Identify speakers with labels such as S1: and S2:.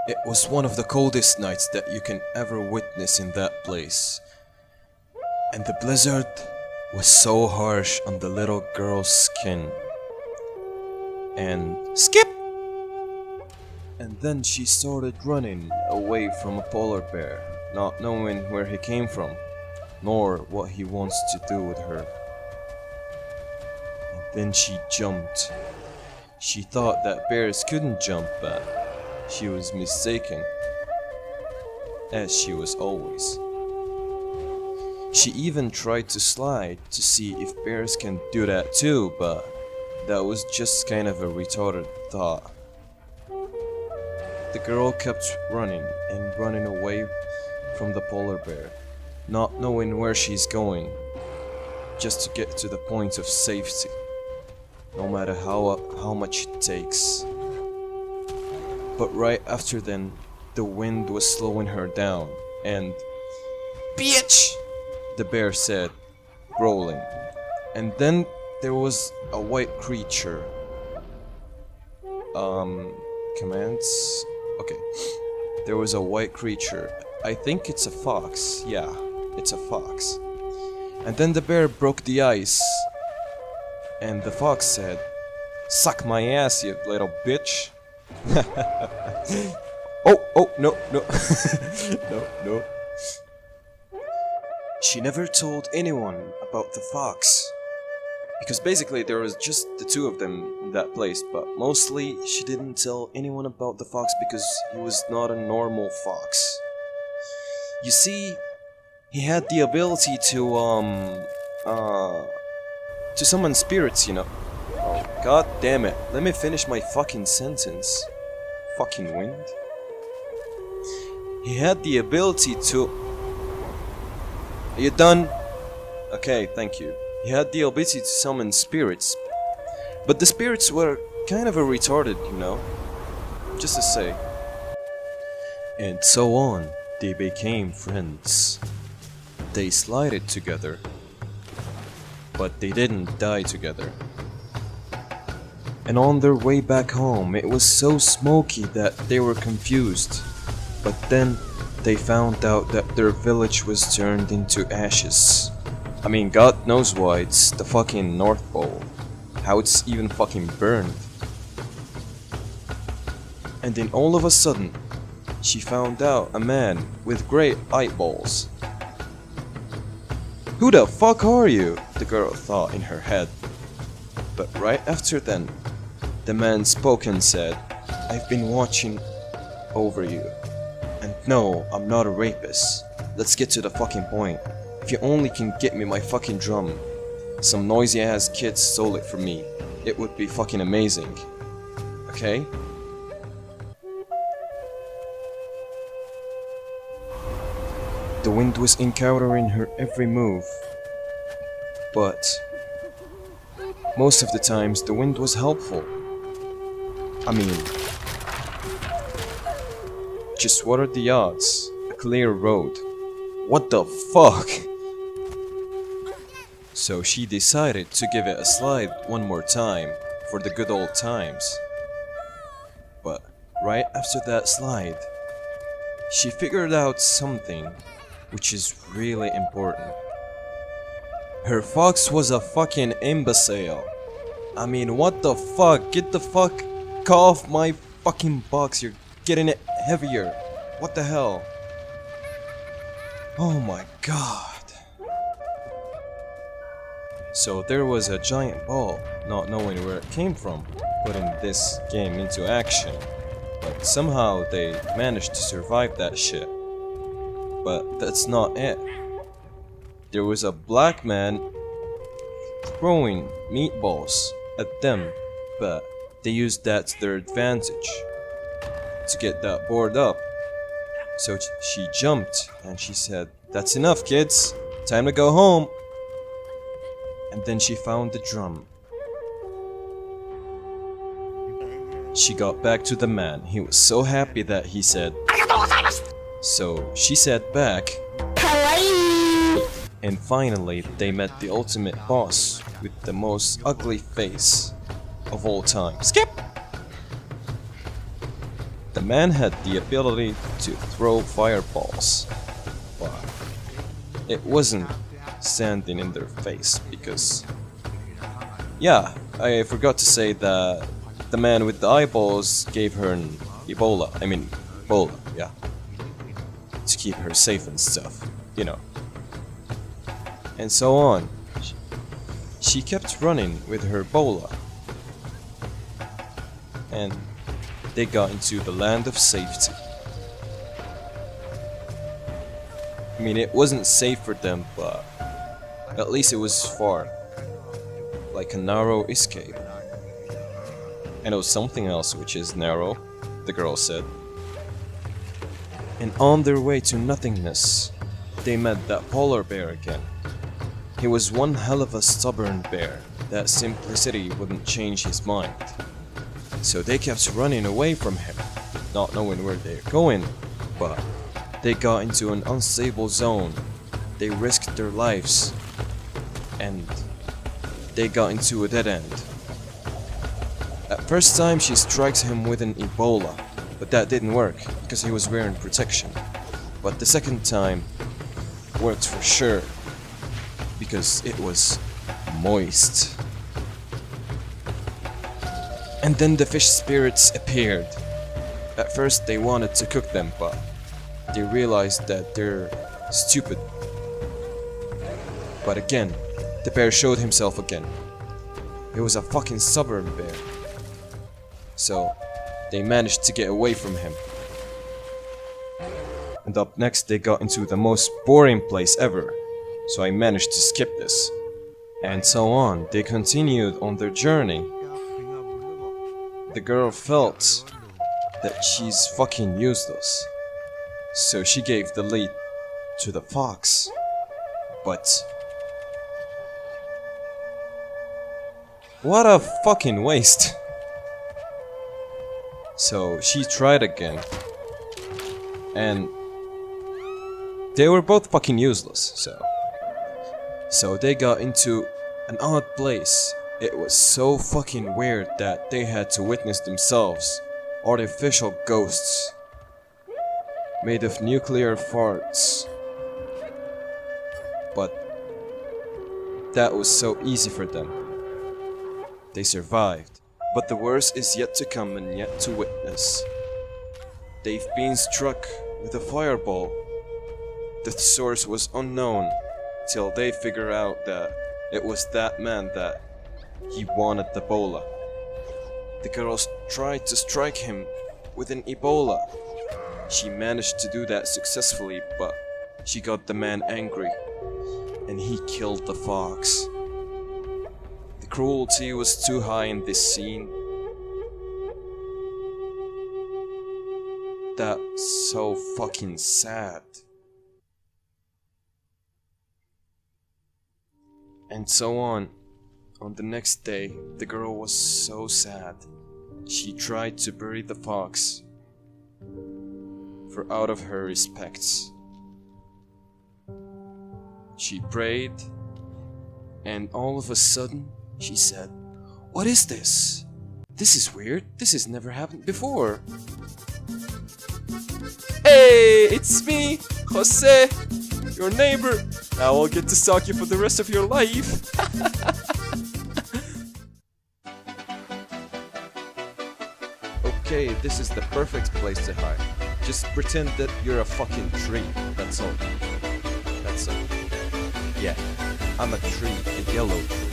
S1: It was one of the coldest nights that you can ever witness in that place. And the blizzard was so harsh on the little girl's skin. And skip! And then she started running away from a polar bear, not knowing where he came from, nor what he wants to do with her. And then she jumped. She thought that bears couldn't jump, but she was mistaken, as she was always. She even tried to slide to see if bears can do that too, but that was just kind of a retarded thought. The girl kept running and running away from the polar bear, not knowing where she's going, just to get to the point of safety, no matter how much it takes. But right after then, the wind was slowing her down, and "Bitch!" the bear said, growling. And then there was a white creature. Commands? Okay. There was a white creature. I think it's a fox. Yeah, it's a fox. And then the bear broke the ice. And the fox said, "Suck my ass, you little bitch." Oh, no. No. She never told anyone about the fox, because basically there was just the two of them in that place, but mostly she didn't tell anyone about the fox because he was not a normal fox. You see, he had the ability to summon spirits, you know. Oh, god damn it. Let me finish my fucking sentence. Fucking wind. He had the ability to... Are you done? Okay, thank you. He had the ability to summon spirits. But the spirits were kind of a retarded, you know. Just to say. And so on, they became friends. They slided together. But they didn't die together. And on their way back home, it was so smoky that they were confused. But then they found out that their village was turned into ashes. I mean, God knows why, it's the fucking North Pole. How it's even fucking burned. And then all of a sudden, she found out a man with great eyeballs. "Who the fuck are you?" the girl thought in her head. But right after then, the man spoke and said, "I've been watching over you. And no, I'm not a rapist. Let's get to the fucking point. If you only can get me my fucking drum. Some noisy ass kids stole it from me. It would be fucking amazing. Okay?" The wind was encountering her every move. But most of the times the wind was helpful. I mean, just what are the odds? A clear road. What the fuck? So she decided to give it a slide one more time for the good old times. But right after that slide, she figured out something which is really important. Her fox was a fucking imbecile. I mean, what the fuck? Get the fuck off my fucking box. You're getting it heavier. What the hell? Oh my god. So there was a giant ball, not knowing where it came from, putting this game into action. But somehow they managed to survive that shit. But that's not it. There was a black man throwing meatballs at them, but they used that to their advantage to get that board up. So she jumped and she said, "That's enough, kids. Time to go home." And then she found the drum. she got back to the man. He was so happy that he said, so she said back, and finally they met the ultimate boss with the most ugly face of all time. Skip! The man had the ability to throw fireballs, but it wasn't standing in their face because, yeah, I forgot to say that the man with the eyeballs gave her an Ebola, yeah, to keep her safe and stuff, you know. And so on. She kept running with her bola, and they got into the land of safety. I mean, it wasn't safe for them, but at least it was far, like a narrow escape. And it was something else which is narrow, the girl said. And on their way to nothingness, they met that polar bear again. He was one hell of a stubborn bear, that simplicity wouldn't change his mind. So they kept running away from him, not knowing where they're going, but they got into an unstable zone. They risked their lives, and they got into a dead end. At first time she strikes him with an Ebola, but that didn't work because he was wearing protection. But the second time worked for sure, because it was moist. And then the fish spirits appeared. At first they wanted to cook them, but they realized that they're stupid. But again, the bear showed himself again. It was a fucking stubborn bear. So they managed to get away from him. And up next they got into the most boring place ever. So I managed to skip this. And so on, they continued on their journey. The girl felt that she's fucking useless. So she gave the lead to the fox. But what a fucking waste. So she tried again. And they were both fucking useless, so they got into an odd place. It was so fucking weird that they had to witness themselves artificial ghosts made of nuclear farts. But that was so easy for them. They survived. But the worst is yet to come and yet to witness. They've been struck with a fireball. The source was unknown till they figure out that it was that man that he wanted the Ebola. The girls tried to strike him with an Ebola. She managed to do that successfully, but she got the man angry and he killed the fox. The cruelty was too high in this scene. That's so fucking sad. And so on. On the next day, the girl was so sad. She tried to bury the fox, for out of her respects. She prayed, and all of a sudden, she said, "What is this? This is weird. This has never happened before." Hey, it's me, Jose, your neighbor. Now I'll get to stalk you for the rest of your life. Okay, this is the perfect place to hide. Just pretend that you're a fucking tree. That's all. That's all. Yeah, I'm a tree, a yellow tree.